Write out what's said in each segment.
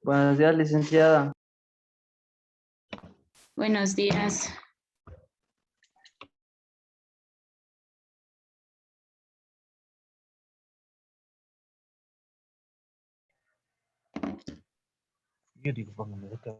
Buenos días, licenciada. Buenos días. Yo digo, póngame acá.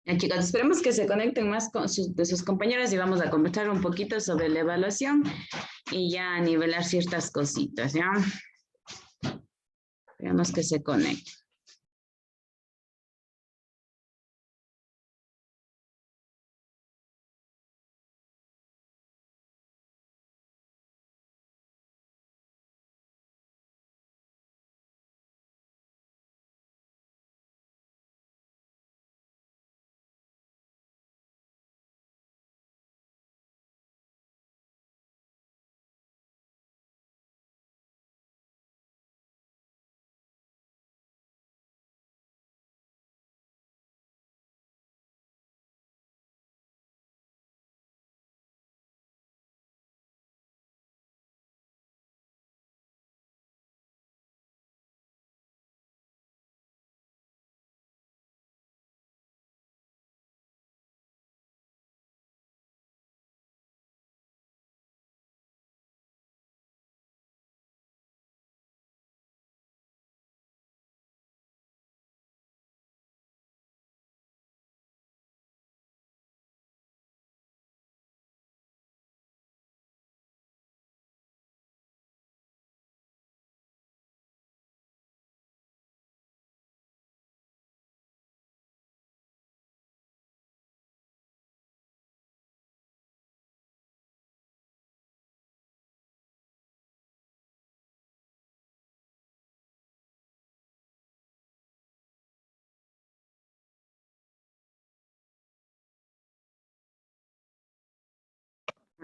Ya, chicos, esperemos que se conecten más con de sus compañeros y vamos a conversar un poquito sobre la evaluación y ya nivelar ciertas cositas, ¿ya? Esperemos que se conecten.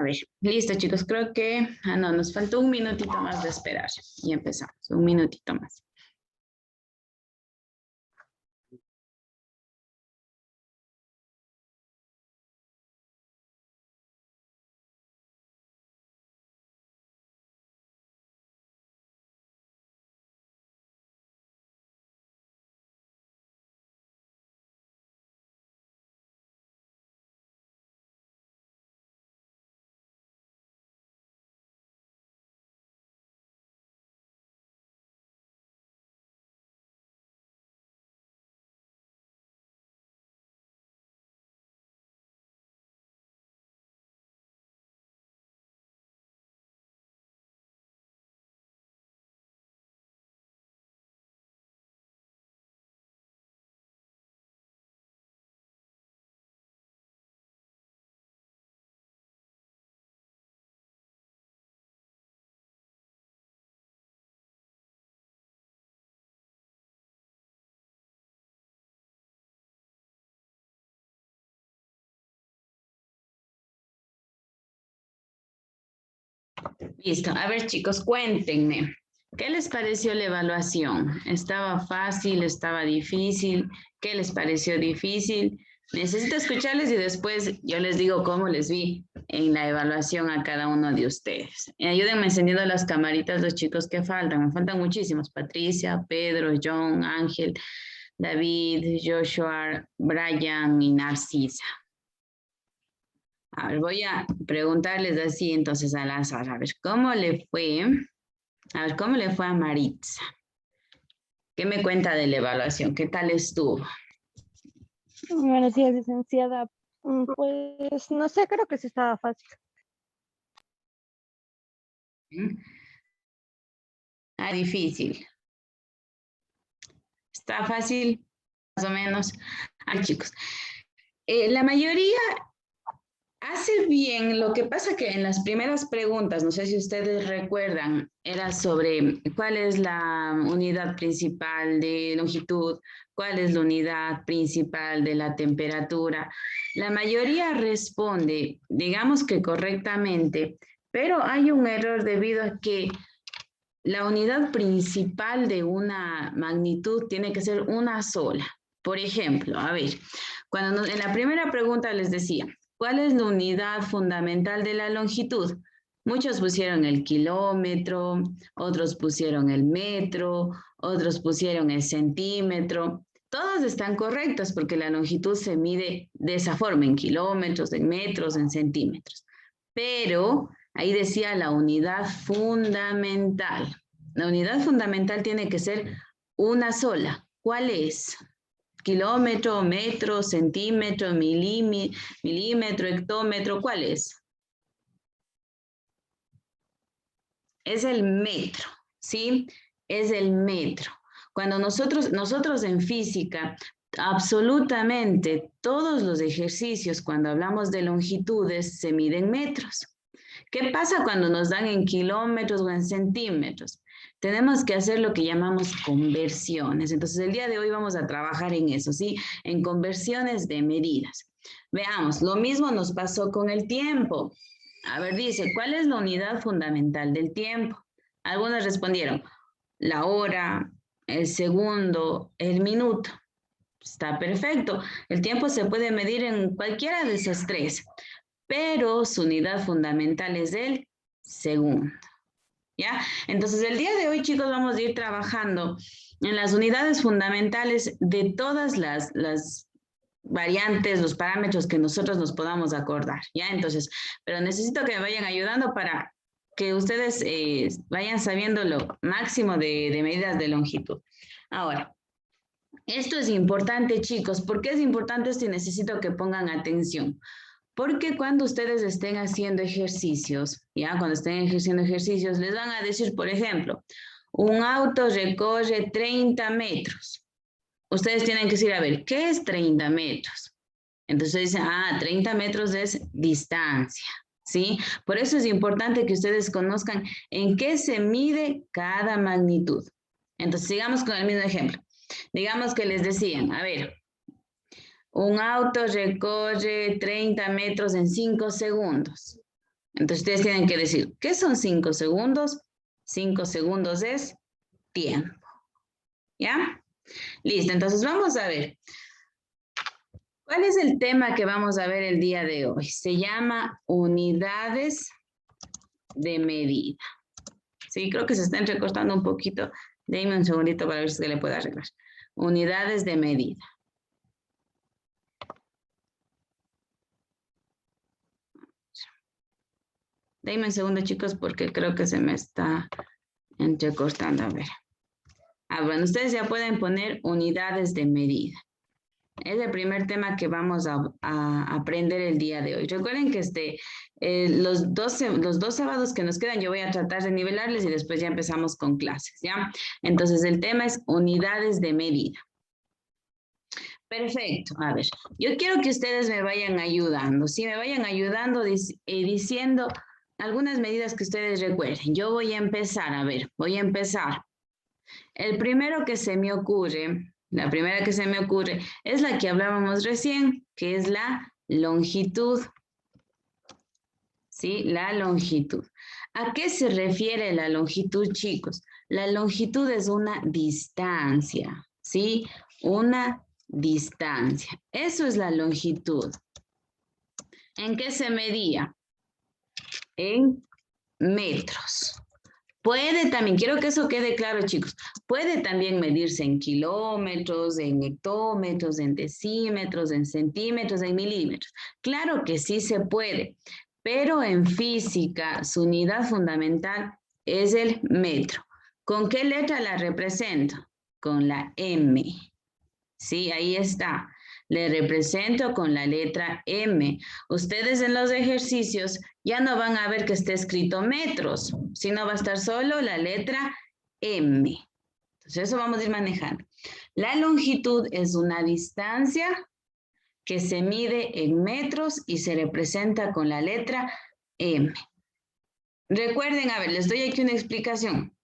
A ver, listo, chicos. Creo que... Ah, no, nos faltó un minutito más de esperar. Y empezamos. Un minutito más. Listo. A ver, chicos, cuéntenme. ¿Qué les pareció la evaluación? ¿Estaba fácil? ¿Estaba difícil? ¿Qué les pareció difícil? Necesito escucharles y después yo les digo cómo les vi en la evaluación a cada uno de ustedes. Ayúdenme encendiendo las camaritas los chicos que faltan. Me faltan muchísimos. Patricia, Pedro, John, Ángel, David, Joshua, Brian y Narcisa. A ver, voy a preguntarles así entonces al azar. A ver, ¿cómo le fue? A ver, ¿cómo le fue a Maritza? ¿Qué me cuenta de la evaluación? ¿Qué tal estuvo? Buenos días, licenciada. Pues no sé, creo que sí estaba fácil. Ah, difícil. Está fácil, más o menos. Ay, chicos. La mayoría hace bien, lo que pasa que en las primeras preguntas, no sé si ustedes recuerdan, era sobre cuál es la unidad principal de longitud, cuál es la unidad principal de la temperatura. La mayoría responde, digamos que correctamente, pero hay un error debido a que la unidad principal de una magnitud tiene que ser una sola. Por ejemplo, a ver, cuando en la primera pregunta les decía, ¿cuál es la unidad fundamental de la longitud? Muchos pusieron el kilómetro, otros pusieron el metro, otros pusieron el centímetro. Todas están correctas porque la longitud se mide de esa forma, en kilómetros, en metros, en centímetros. Pero ahí decía la unidad fundamental. La unidad fundamental tiene que ser una sola. ¿Cuál es? Kilómetro, metro, centímetro, milímetro, hectómetro, ¿cuál es? Es el metro, ¿sí? Es el metro. Cuando nosotros en física, absolutamente todos los ejercicios, cuando hablamos de longitudes, se miden metros. ¿Qué pasa cuando nos dan en kilómetros o en centímetros? Tenemos que hacer lo que llamamos conversiones. Entonces, el día de hoy vamos a trabajar en eso, ¿sí? En conversiones de medidas. Veamos, lo mismo nos pasó con el tiempo. A ver, dice, ¿cuál es la unidad fundamental del tiempo? Algunos respondieron, la hora, el segundo, el minuto. Está perfecto. El tiempo se puede medir en cualquiera de esas tres, pero su unidad fundamental es el segundo. ¿Ya? Entonces, el día de hoy, chicos, vamos a ir trabajando en las unidades fundamentales de todas las variantes, los parámetros que nosotros nos podamos acordar, ¿ya? Entonces, pero necesito que me vayan ayudando para que ustedes vayan sabiendo lo máximo de medidas de longitud. Ahora, esto es importante, chicos. ¿Por qué es importante esto? Y necesito que pongan atención. Porque cuando ustedes estén haciendo ejercicios, ¿ya? Cuando estén haciendo ejercicios, les van a decir, por ejemplo, un auto recorre 30 metros. Ustedes tienen que decir, a ver, ¿qué es 30 metros? Entonces dicen, 30 metros es distancia, ¿sí? Por eso es importante que ustedes conozcan en qué se mide cada magnitud. Entonces, sigamos con el mismo ejemplo. Digamos que les decían, a ver, un auto recorre 30 metros en 5 segundos. Entonces ustedes tienen que decir, ¿qué son 5 segundos? 5 segundos es tiempo. ¿Ya? Listo, entonces vamos a ver. ¿Cuál es el tema que vamos a ver el día de hoy? Se llama unidades de medida. Sí, creo que se está entrecortando un poquito. Déjame un segundito para ver si se le puede arreglar. Unidades de medida. Denme un segundo, chicos, porque creo que se me está entrecortando. A ver. Bueno, ustedes ya pueden poner unidades de medida. Es el primer tema que vamos a aprender el día de hoy. Recuerden que los dos sábados que nos quedan, yo voy a tratar de nivelarles y después ya empezamos con clases, ¿ya? Entonces, el tema es unidades de medida. Perfecto. A ver, yo quiero que ustedes me vayan ayudando, ¿sí? Me vayan ayudando diciendo algunas medidas que ustedes recuerden. Yo voy a empezar, a ver, voy a empezar. El primero que se me ocurre, la primera que se me ocurre es la que hablábamos recién, que es la longitud. ¿Sí? La longitud. ¿A qué se refiere la longitud, chicos? La longitud es una distancia, ¿sí? Una distancia. Eso es la longitud. ¿En qué se medía? En metros. Puede también, quiero que eso quede claro, chicos, puede también medirse en kilómetros, en hectómetros, en decímetros, en centímetros, en milímetros. Claro que sí se puede, pero en física su unidad fundamental es el metro. ¿Con qué letra la represento? Con la M. Sí, ahí está. Le represento con la letra M. Ustedes en los ejercicios ya no van a ver que esté escrito metros, sino va a estar solo la letra M. Entonces eso vamos a ir manejando. La longitud es una distancia que se mide en metros y se representa con la letra M. Recuerden, a ver, les doy aquí una explicación.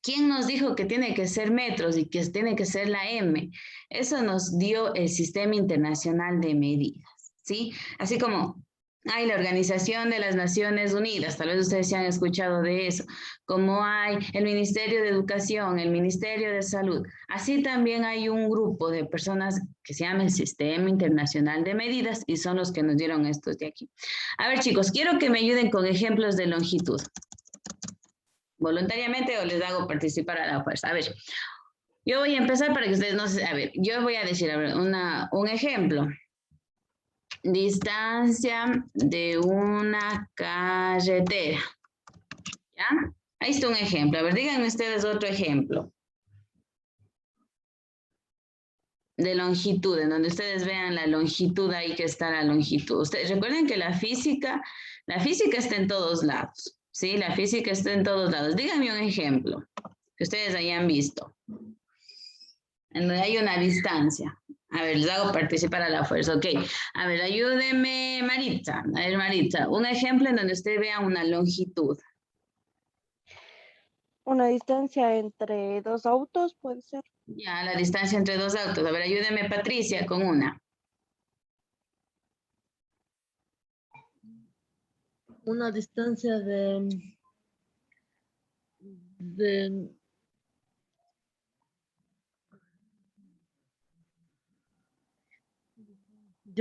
¿Quién nos dijo que tiene que ser metros y que tiene que ser la M? Eso nos dio el Sistema Internacional de Medidas, ¿sí? Así como hay la Organización de las Naciones Unidas, tal vez ustedes se han escuchado de eso, como hay el Ministerio de Educación, el Ministerio de Salud, así también hay un grupo de personas que se llama el Sistema Internacional de Medidas y son los que nos dieron estos de aquí. A ver, chicos, quiero que me ayuden con ejemplos de longitud. ¿Voluntariamente o les hago participar a la fuerza? A ver, yo voy a empezar para que ustedes no se... A ver, yo voy a decir, a ver, un ejemplo. Distancia de una carretera. ¿Ya? Ahí está un ejemplo. A ver, díganme ustedes otro ejemplo. De longitud, en donde ustedes vean la longitud, ahí que está la longitud. Ustedes recuerden que la física está en todos lados. Sí, la física está en todos lados. Díganme un ejemplo que ustedes hayan visto. En donde hay una distancia. A ver, les hago participar a la fuerza. Ok. A ver, ayúdeme, Maritza. A ver, Maritza, un ejemplo en donde usted vea una longitud. Una distancia entre dos autos, puede ser. Ya, la distancia entre dos autos. A ver, ayúdeme, Patricia, con una. Una distancia de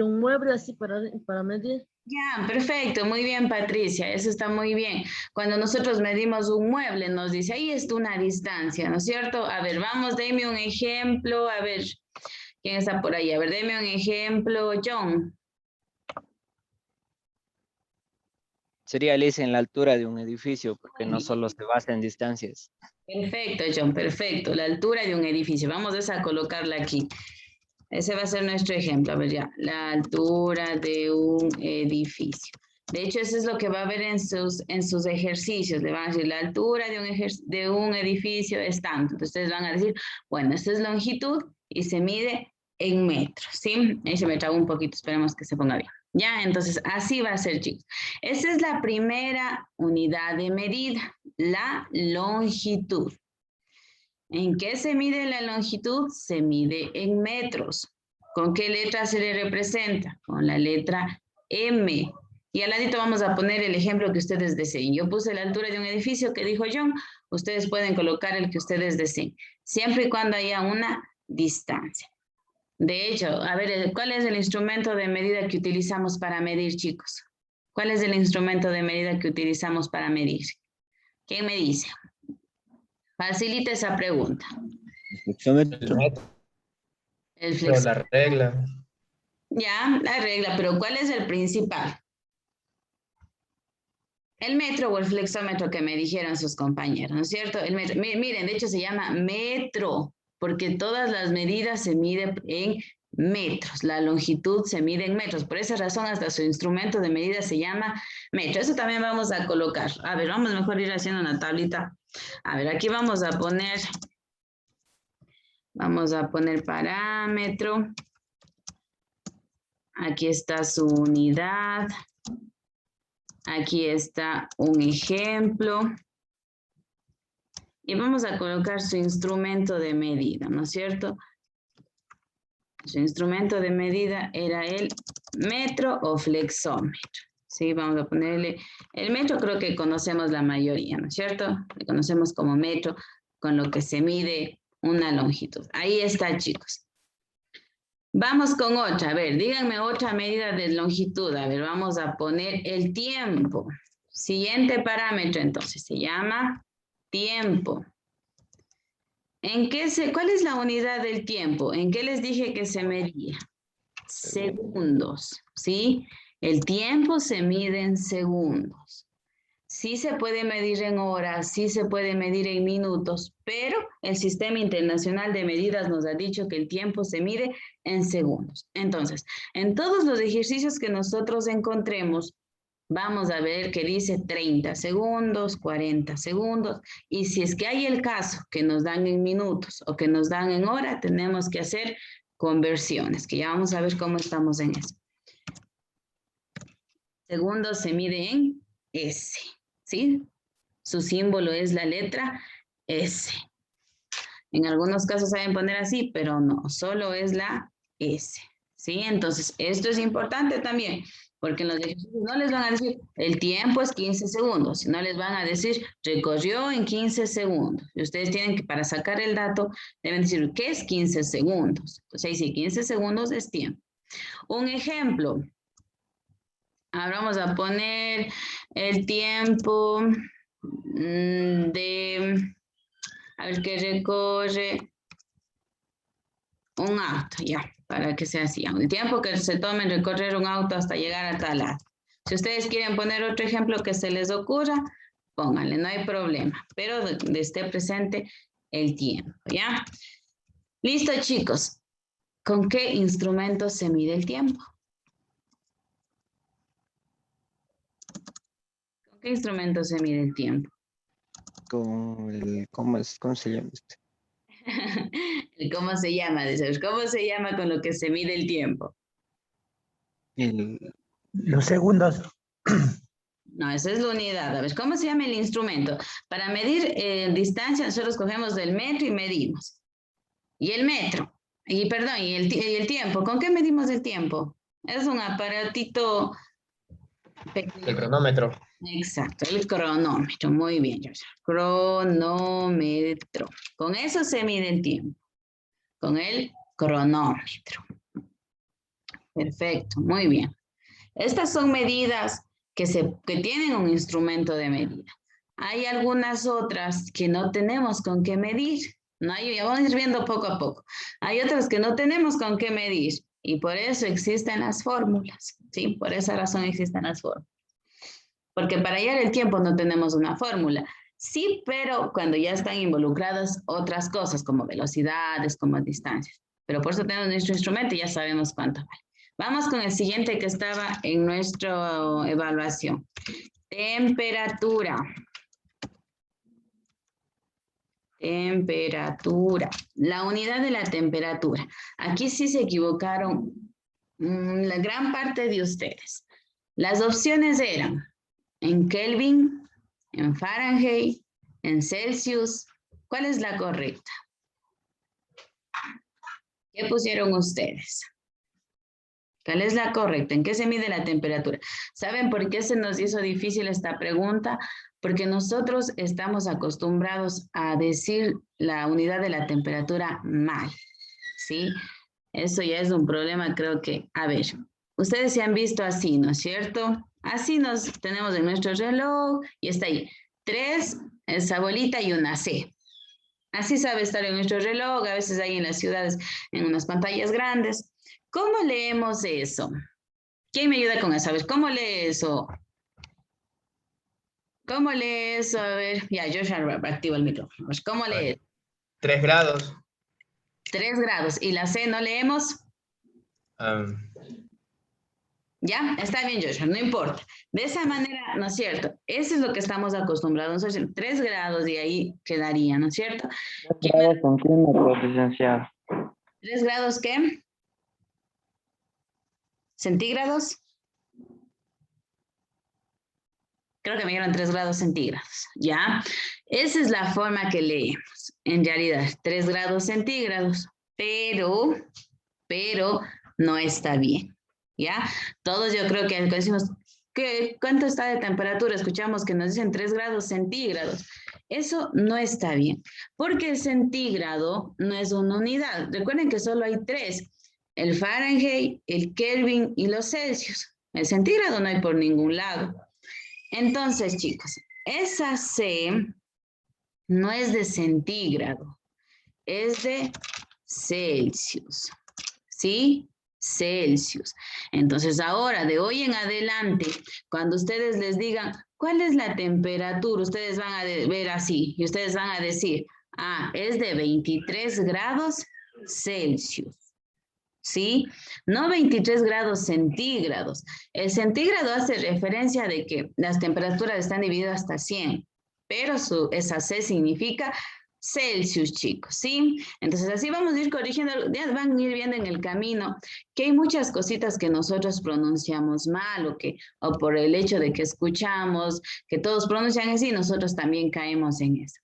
un mueble así para medir. Ya, perfecto, muy bien, Patricia, eso está muy bien. Cuando nosotros medimos un mueble, nos dice, ahí está una distancia, ¿no es cierto? A ver, vamos, deme un ejemplo, a ver, ¿quién está por ahí? A ver, deme un ejemplo, John. Sería lisa en la altura de un edificio, porque no solo se basa en distancias. Perfecto, John, perfecto, la altura de un edificio. Vamos a colocarla aquí. Ese va a ser nuestro ejemplo. A ver ya, la altura de un edificio. De hecho, eso es lo que va a ver en sus ejercicios. Le van a decir, la altura de un edificio es tanto. Entonces, ustedes van a decir, bueno, esta es longitud y se mide en metros, ¿sí? Ahí se me trabó un poquito, esperemos que se ponga bien. Ya, entonces, así va a ser, chicos. Esa es la primera unidad de medida, la longitud. ¿En qué se mide la longitud? Se mide en metros. ¿Con qué letra se le representa? Con la letra M. Y al ladito vamos a poner el ejemplo que ustedes deseen. Yo puse la altura de un edificio que dijo John. Ustedes pueden colocar el que ustedes deseen. Siempre y cuando haya una distancia. De hecho, a ver, ¿cuál es el instrumento de medida que utilizamos para medir, chicos? ¿Cuál es el instrumento de medida que utilizamos para medir? ¿Quién me dice? Facilita esa pregunta. El Pero la regla. Ya, la regla, pero ¿cuál es el principal? El metro o el flexómetro que me dijeron sus compañeros, ¿no es cierto? El metro. Miren, de hecho se llama metro, porque todas las medidas se miden en metros. La longitud se mide en metros. Por esa razón, hasta su instrumento de medida se llama metro. Eso también vamos a colocar. A ver, vamos mejor ir haciendo una tablita. A ver, aquí vamos a poner parámetro. Aquí está su unidad. Aquí está un ejemplo. Y vamos a colocar su instrumento de medida, ¿no es cierto? Su instrumento de medida era el metro o flexómetro. Sí, vamos a ponerle el metro, creo que conocemos la mayoría, ¿no es cierto? Le conocemos como metro, con lo que se mide una longitud. Ahí está, chicos. Vamos con otra. A ver, díganme otra medida de longitud. A ver, vamos a poner el tiempo. Siguiente parámetro, entonces, se llama tiempo. ¿Cuál es la unidad del tiempo? ¿En qué les dije que se medía? Segundos, ¿sí? El tiempo se mide en segundos. Sí se puede medir en horas, sí se puede medir en minutos, pero el Sistema Internacional de Medidas nos ha dicho que el tiempo se mide en segundos. Entonces, en todos los ejercicios que nosotros encontremos, vamos a ver que dice 30 segundos, 40 segundos, y si es que hay el caso que nos dan en minutos o que nos dan en hora, tenemos que hacer conversiones, que ya vamos a ver cómo estamos en eso. Segundos se mide en S, ¿sí? Su símbolo es la letra S. En algunos casos saben poner así, pero no, solo es la S, ¿sí? Entonces, esto es importante también, porque en los ejercicios no les van a decir, el tiempo es 15 segundos, sino les van a decir, recorrió en 15 segundos. Y ustedes tienen que, para sacar el dato, deben decir, ¿qué es 15 segundos? Entonces, ahí sí, 15 segundos es tiempo. Un ejemplo. Ahora vamos a poner el tiempo de, a ver, que recorre un auto, ya, para que sea así. El tiempo que se tome en recorrer un auto hasta llegar a tal lado. Si ustedes quieren poner otro ejemplo que se les ocurra, pónganle, no hay problema. Pero esté presente el tiempo, ¿ya? Listo, chicos. ¿Con qué instrumento se mide el tiempo? ¿Con qué instrumento se mide el tiempo? Con el, ¿cómo se llama este? ¿Cómo se llama? ¿Cómo se llama con lo que se mide el tiempo? Los segundos. No, esa es la unidad. A ver, ¿cómo se llama el instrumento? Para medir distancia, nosotros cogemos el metro y medimos. Y el metro, y perdón, y el tiempo. ¿Con qué medimos el tiempo? Es un aparatito pequeño. El cronómetro. Exacto, el cronómetro. Muy bien, Georgia. Cronómetro. Con eso se mide el tiempo. Con el cronómetro. Perfecto, muy bien. Estas son medidas que tienen un instrumento de medida. Hay algunas otras que no tenemos con qué medir. No hay, ya vamos a ir viendo poco a poco. Hay otras que no tenemos con qué medir y por eso existen las fórmulas. ¿Sí? Por esa razón existen las fórmulas. Porque para hallar el tiempo no tenemos una fórmula. Sí, pero cuando ya están involucradas otras cosas como velocidades, como distancias. Pero por eso tenemos nuestro instrumento y ya sabemos cuánto vale. Vamos con el siguiente que estaba en nuestra evaluación. Temperatura. Temperatura. La unidad de la temperatura. Aquí sí se equivocaron la gran parte de ustedes. Las opciones eran en Kelvin, en Fahrenheit, en Celsius. ¿Cuál es la correcta? ¿Qué pusieron ustedes? ¿Cuál es la correcta? ¿En qué se mide la temperatura? ¿Saben por qué se nos hizo difícil esta pregunta? Porque nosotros estamos acostumbrados a decir la unidad de la temperatura mal, ¿sí? Eso ya es un problema, creo que, a ver, ustedes se han visto así, ¿no es cierto? Así nos tenemos en nuestro reloj y está ahí, 3, esa bolita y una C. Así sabe estar en nuestro reloj, a veces hay en las ciudades en unas pantallas grandes. ¿Cómo leemos eso? ¿Quién me ayuda con eso? A ver, ¿cómo lee eso? ¿Cómo lee eso? A ver, ya, yo ya activo el micrófono. ¿Cómo lee? 3 grados. 3 grados. ¿Y la C no leemos? Ya, está bien, Joshua, no importa. De esa manera, ¿no es cierto? Eso es lo que estamos acostumbrados. Entonces, 3 grados y ahí quedaría, ¿no es cierto? 3 grados centímetros, licenciado. ¿3 grados qué? ¿Centígrados? Creo que me dieron 3 grados centígrados, ¿ya? Esa es la forma que leemos. En realidad, 3 grados centígrados, pero no está bien, ¿ya? Todos yo creo que decimos, ¿cuánto está de temperatura? Escuchamos que nos dicen 3 grados centígrados. Eso no está bien, porque el centígrado no es una unidad. Recuerden que solo hay 3, el Fahrenheit, el Kelvin y los Celsius. El centígrado no hay por ningún lado. Entonces, chicos, esa C no es de centígrado, es de Celsius, ¿sí? Celsius. Entonces ahora, de hoy en adelante, cuando ustedes les digan, ¿cuál es la temperatura? Ustedes van a ver así y ustedes van a decir, ah, es de 23 grados Celsius. ¿Sí? No 23 grados centígrados. El centígrado hace referencia de que las temperaturas están divididas hasta 100, pero esa C significa Celsius, chicos, ¿sí? Entonces así vamos a ir corrigiendo, ya van a ir viendo en el camino que hay muchas cositas que nosotros pronunciamos mal o por el hecho de que escuchamos que todos pronuncian así, nosotros también caemos en eso.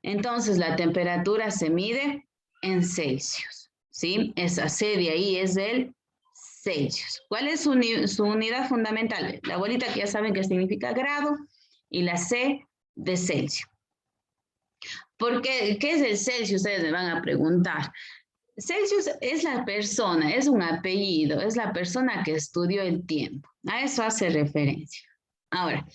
Entonces la temperatura se mide en Celsius, ¿sí? Esa C de ahí es el Celsius. ¿Cuál es su unidad fundamental? La bolita que ya saben que significa grado y la C de Celsius. ¿Por qué? ¿Qué es el Celsius? Ustedes me van a preguntar. Celsius es la persona, es un apellido, es la persona que estudió el tiempo. A eso hace referencia. Ahora,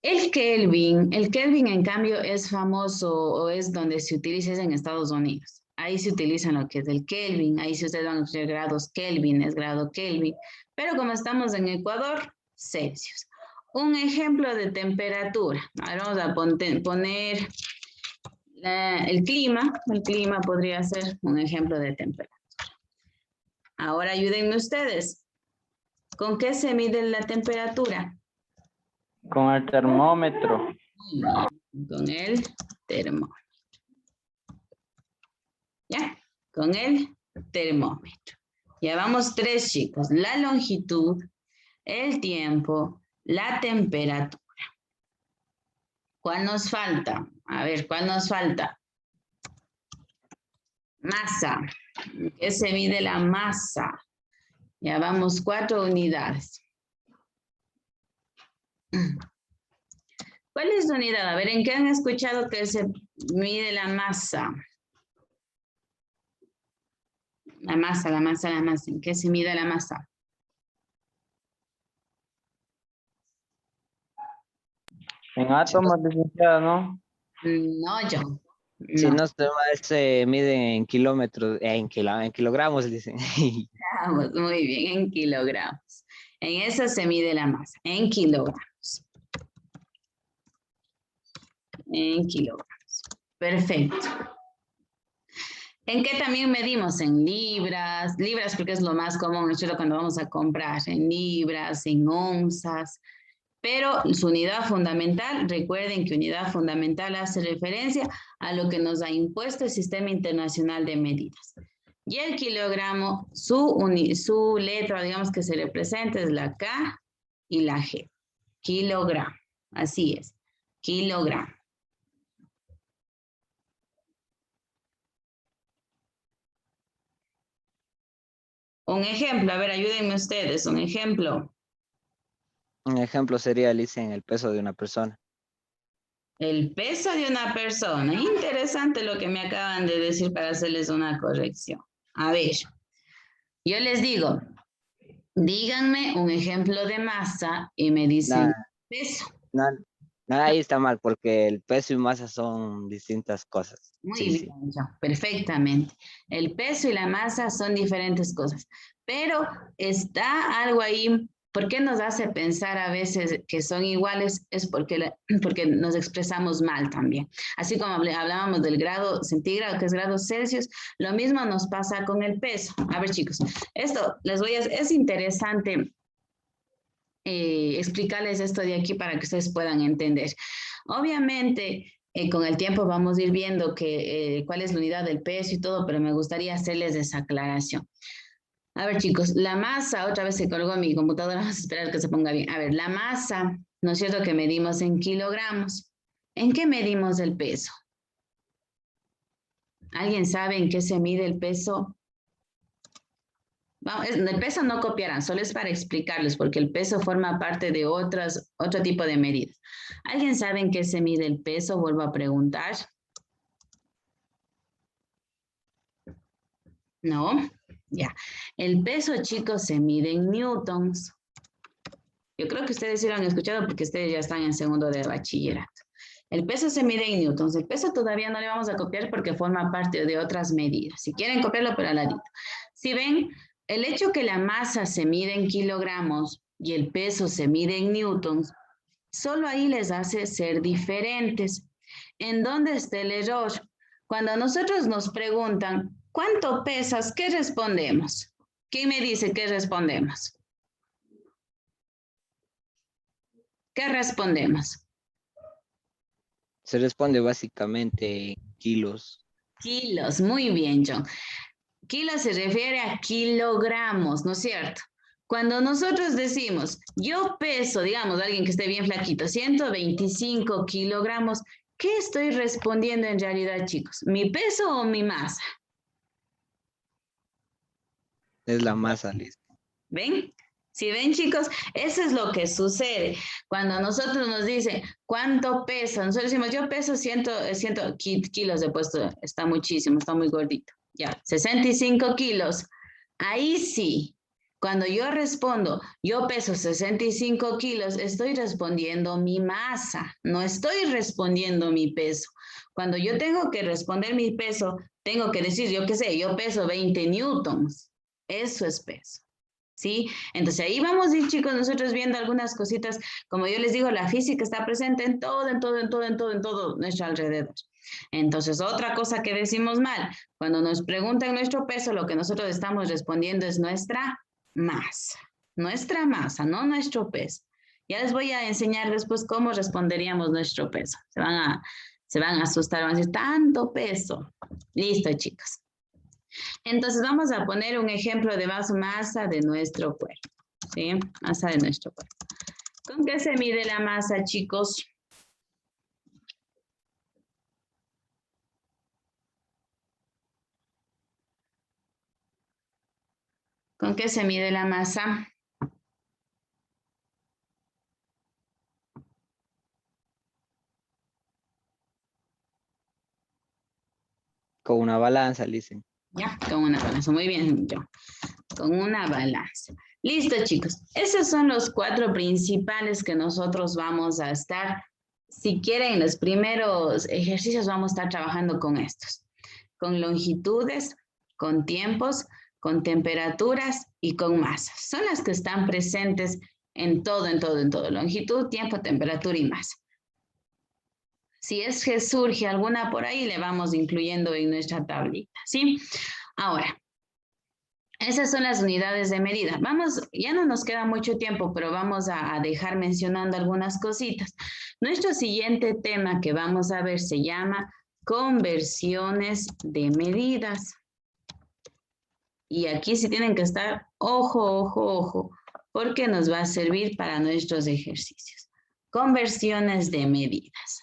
el Kelvin en cambio es famoso o es donde se utiliza es en Estados Unidos. Ahí se utiliza lo que es el Kelvin, ahí si ustedes van a usar grados Kelvin, es grado Kelvin. Pero como estamos en Ecuador, Celsius. Un ejemplo de temperatura. Ahora vamos a poner el clima podría ser un ejemplo de temperatura. Ahora ayúdenme ustedes. ¿Con qué se mide la temperatura? Con el termómetro. Con el termómetro. ¿Ya? Con el termómetro. Ya vamos 3, chicos. La longitud, el tiempo, la temperatura. ¿Cuál nos falta? A ver, ¿cuál nos falta? Masa. ¿Qué se mide la masa? Ya vamos 4 unidades. ¿Cuál es la unidad? A ver, ¿en qué han escuchado que se mide la masa? La masa. ¿En qué se mide la masa? En átomos, licenciada, ¿no? No, yo. Si No. no se mide en kilómetros, en kilogramos, dicen. Vamos, muy bien, en kilogramos. En eso se mide la masa, en kilogramos. En kilogramos. Perfecto. ¿En qué también medimos? En libras. Libras porque es lo más común, ¿no? Cuando vamos a comprar. En libras, en onzas. Pero su unidad fundamental, recuerden que unidad fundamental hace referencia a lo que nos ha impuesto el Sistema Internacional de Medidas. Y el kilogramo, su letra, digamos que se representa es la K y la G. Kilogramo, así es, kilogramo. Un ejemplo, a ver, ayúdenme ustedes, un ejemplo. Un ejemplo sería, dicen, el peso de una persona. El peso de una persona. Interesante lo que me acaban de decir para hacerles una corrección. A ver, yo les digo, díganme un ejemplo de masa y me dicen peso. No, ahí está mal, porque el peso y masa son distintas cosas. Muy Sí, sí. bien, perfectamente. El peso y la masa son diferentes cosas, pero está algo ahí. ¿Por qué nos hace pensar a veces que son iguales? Es porque nos expresamos mal también. Así como hablábamos del grado centígrado, que es grado Celsius, lo mismo nos pasa con el peso. A ver, chicos, esto es interesante explicarles esto de aquí para que ustedes puedan entender. Obviamente, con el tiempo vamos a ir viendo cuál es la unidad del peso y todo, pero me gustaría hacerles esa aclaración. A ver, chicos, la masa, otra vez se colgó mi computadora, vamos a esperar que se ponga bien. A ver, la masa, ¿no es cierto que medimos en kilogramos? ¿En qué medimos el peso? ¿Alguien sabe en qué se mide el peso? Vamos, el peso no copiarán, solo es para explicarles, porque el peso forma parte de otro tipo de medidas. ¿Alguien sabe en qué se mide el peso? Vuelvo a preguntar. ¿No? Ya. El peso, chicos, se mide en newtons. Yo creo que ustedes sí lo han escuchado porque ustedes ya están en segundo de bachillerato. El peso se mide en newtons. El peso todavía no le vamos a copiar porque forma parte de otras medidas. Si quieren copiarlo, pero al ladito. Si ven, el hecho que la masa se mide en kilogramos y el peso se mide en newtons, solo ahí les hace ser diferentes. ¿En dónde está el error? Cuando a nosotros nos preguntan, ¿cuánto pesas? ¿Qué respondemos? ¿Quién me dice qué respondemos? ¿Qué respondemos? Se responde básicamente en kilos. Kilos, muy bien, John. Kilos se refiere a kilogramos, ¿no es cierto? Cuando nosotros decimos, yo peso, digamos, alguien que esté bien flaquito, 125 kilogramos, ¿qué estoy respondiendo en realidad, chicos? ¿Mi peso o mi masa? Es la masa, Liz. ¿Ven? Si ven, chicos, eso es lo que sucede. Cuando nosotros nos dicen, ¿cuánto pesa? Nosotros decimos, yo peso 100 kilos de puesto, está muchísimo, está muy gordito. Ya, 65 kilos. Ahí sí, cuando yo respondo, yo peso 65 kilos, estoy respondiendo mi masa, no estoy respondiendo mi peso. Cuando yo tengo que responder mi peso, tengo que decir, yo qué sé, yo peso 20 newtons. Eso es peso. ¿Sí? Entonces ahí vamos a ir, chicos, nosotros viendo algunas cositas, como yo les digo, la física está presente en todo nuestro alrededor. Entonces, otra cosa que decimos mal, cuando nos preguntan nuestro peso, lo que nosotros estamos respondiendo es nuestra masa, no nuestro peso. Ya les voy a enseñar después cómo responderíamos nuestro peso. Se van a asustar, van a decir, tanto peso. Listo, chicos. Entonces vamos a poner un ejemplo de masa de nuestro cuerpo, ¿sí? Masa de nuestro cuerpo. ¿Con qué se mide la masa, chicos? ¿Con qué se mide la masa? Con una balanza, Liz. Ya, con una balanza. Muy bien, yo. Con una balanza. Listo, chicos. Esos son los 4 principales que nosotros vamos a estar. Si quieren, en los primeros ejercicios vamos a estar trabajando con estos. Con longitudes, con tiempos, con temperaturas y con masas. Son las que están presentes en todo. Longitud, tiempo, temperatura y masa. Si es que surge alguna por ahí, le vamos incluyendo en nuestra tablita, ¿sí? Ahora, esas son las unidades de medida. Vamos, ya no nos queda mucho tiempo, pero vamos a dejar mencionando algunas cositas. Nuestro siguiente tema que vamos a ver se llama conversiones de medidas. Y aquí sí tienen que estar ojo, porque nos va a servir para nuestros ejercicios. Conversiones de medidas.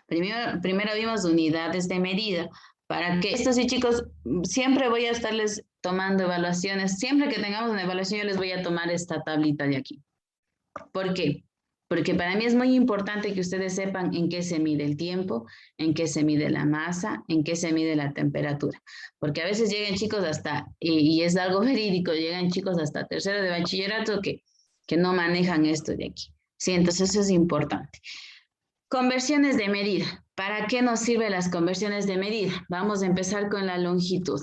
Primero vimos unidades de medida. Para que esto sí, chicos, siempre voy a estarles tomando evaluaciones. Siempre que tengamos una evaluación, yo les voy a tomar esta tablita de aquí. ¿Por qué? Porque para mí es muy importante que ustedes sepan en qué se mide el tiempo, en qué se mide la masa, en qué se mide la temperatura. Porque a veces llegan chicos hasta, y es algo verídico, llegan chicos hasta tercero de bachillerato que no manejan esto de aquí. Sí, entonces eso es importante. Conversiones de medida. ¿Para qué nos sirven las conversiones de medida? Vamos a empezar con la longitud.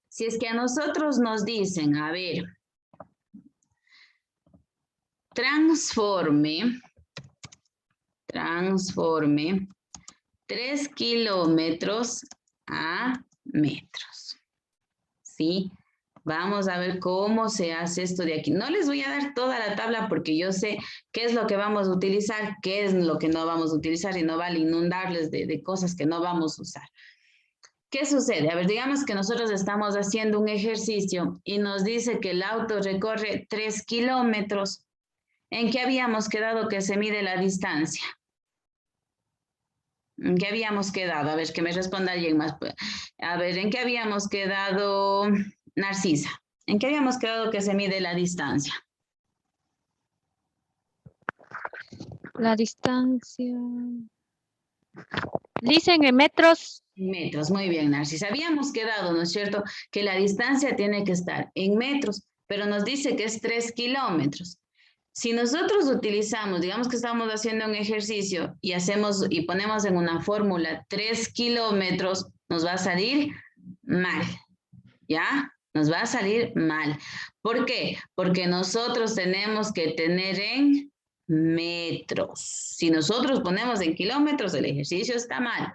Si es que a nosotros nos dicen, a ver, transforme 3 kilómetros a metros. ¿Sí? Vamos a ver cómo se hace esto de aquí. No les voy a dar toda la tabla porque yo sé qué es lo que vamos a utilizar, qué es lo que no vamos a utilizar y no vale inundarles de cosas que no vamos a usar. ¿Qué sucede? A ver, digamos que nosotros estamos haciendo un ejercicio y nos dice que el auto recorre 3 kilómetros. ¿En qué habíamos quedado que se mide la distancia? ¿En qué habíamos quedado? A ver, que me responda alguien más. A ver, ¿en qué habíamos quedado, Narcisa? ¿En qué habíamos quedado que se mide la distancia? La distancia. Dicen en metros. Metros, muy bien, Narcisa. Habíamos quedado, ¿no es cierto?, que la distancia tiene que estar en metros, pero nos dice que es 3 kilómetros. Si nosotros utilizamos, digamos que estamos haciendo un ejercicio y ponemos en una fórmula 3 kilómetros, nos va a salir mal. ¿ya? Nos va a salir mal. ¿Por qué? Porque nosotros tenemos que tener en metros. Si nosotros ponemos en kilómetros, el ejercicio está mal.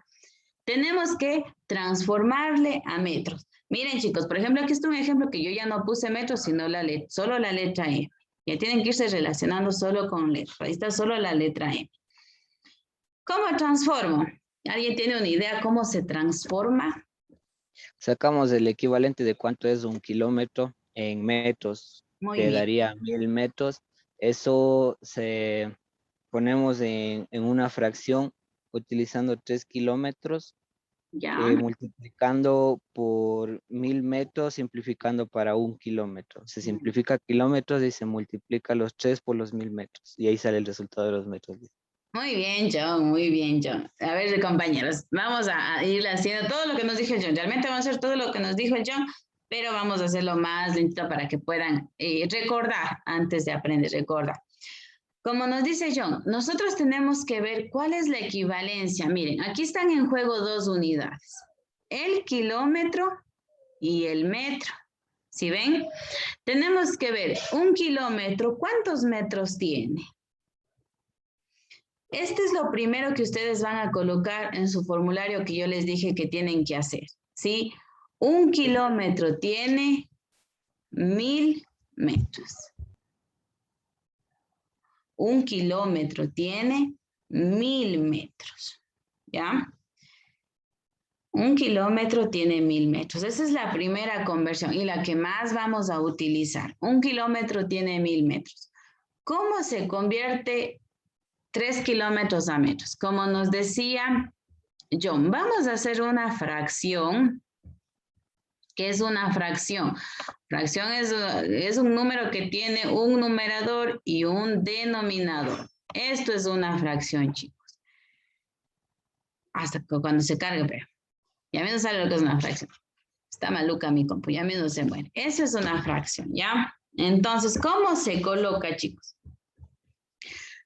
Tenemos que transformarle a metros. Miren, chicos, por ejemplo, aquí está un ejemplo que yo ya no puse metros, sino solo la letra E. Ya tienen que irse relacionando solo con letras. Ahí está solo la letra E. ¿Cómo transformo? ¿Alguien tiene una idea cómo se transforma? Sacamos el equivalente de cuánto es 1 kilómetro en metros. Muy Que bien. daría 1000 metros. Eso se ponemos en una fracción utilizando 3 kilómetros, Ya. multiplicando por 1000 metros, simplificando para 1 kilómetro. Se simplifica kilómetros y se multiplica los 3 por los 1000 metros. Y ahí sale el resultado de los metros. Muy bien, John, muy bien, John. A ver, compañeros, vamos a ir haciendo todo lo que nos dijo John. Realmente vamos a hacer todo lo que nos dijo John, pero vamos a hacerlo más lento para que puedan recordar antes de aprender, recordar. Como nos dice John, nosotros tenemos que ver cuál es la equivalencia. Miren, aquí están en juego 2 unidades. El kilómetro y el metro. ¿Sí ven? Tenemos que ver 1 kilómetro, ¿cuántos metros tiene? Este es lo primero que ustedes van a colocar en su formulario que yo les dije que tienen que hacer, ¿sí? 1 kilómetro tiene 1000 metros. 1 kilómetro tiene 1000 metros, ¿ya? 1 kilómetro tiene 1000 metros. Esa es la primera conversión y la que más vamos a utilizar. 1 kilómetro tiene 1000 metros. ¿Cómo se convierte 3 kilómetros a metros? Como nos decía John, vamos a hacer una fracción. ¿Qué es una fracción? Fracción es un número que tiene un numerador y un denominador. Esto es una fracción, chicos. Hasta cuando se cargue, pero ya menos sabe lo que es una fracción. Está maluca mi compu, ya menos se muere. Eso es una fracción, ¿ya? Entonces, ¿cómo se coloca, chicos?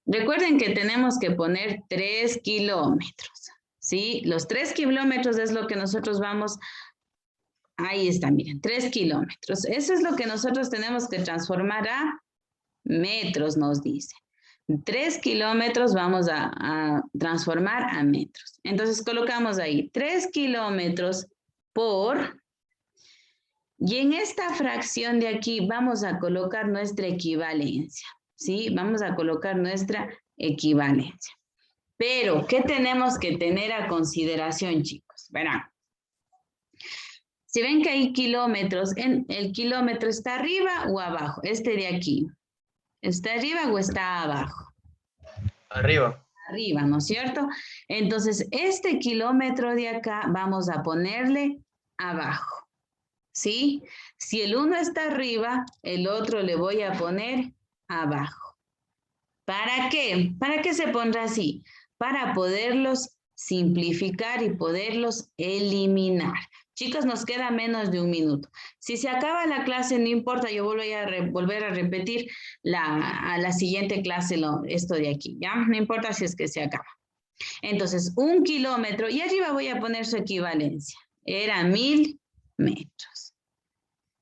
Recuerden que tenemos que poner 3 kilómetros, ¿sí? Los 3 kilómetros es lo que nosotros vamos... Ahí está, miren, 3 kilómetros. Eso es lo que nosotros tenemos que transformar a metros, nos dice. 3 kilómetros vamos a transformar a metros. Entonces colocamos ahí 3 kilómetros por... Y en esta fracción de aquí vamos a colocar nuestra equivalencia, ¿sí? Vamos a colocar nuestra equivalencia. Pero, ¿qué tenemos que tener a consideración, chicos? Verán. Si ven que hay kilómetros, ¿el kilómetro está arriba o abajo? Este de aquí. ¿Está arriba o está abajo? Arriba. Arriba, ¿no es cierto? Entonces, este kilómetro de acá vamos a ponerle abajo. ¿Sí? Si el uno está arriba, el otro le voy a poner abajo. ¿Para qué? ¿Para qué se pondrá así? Para poderlos simplificar y poderlos eliminar. Chicos, nos queda menos de 1 minuto. Si se acaba la clase, no importa, yo voy a volver a repetir a la siguiente clase esto de aquí, ¿ya? No importa si es que se acaba. Entonces, 1 kilómetro, y arriba voy a poner su equivalencia. Era 1000 metros.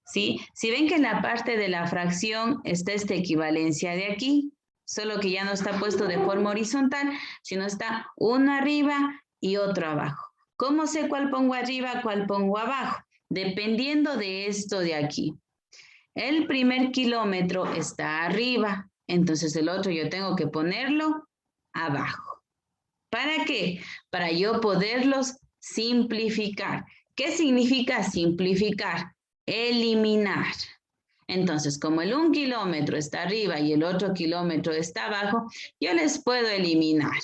¿Sí? Si ven que en la parte de la fracción está esta equivalencia de aquí, solo que ya no está puesto de forma horizontal, sino está uno arriba y otro abajo. ¿Cómo sé cuál pongo arriba, cuál pongo abajo? Dependiendo de esto de aquí. El primer kilómetro está arriba, entonces el otro yo tengo que ponerlo abajo. ¿Para qué? Para yo poderlos simplificar. ¿Qué significa simplificar? Eliminar. Entonces, como el 1 kilómetro está arriba y el otro kilómetro está abajo, yo les puedo eliminar.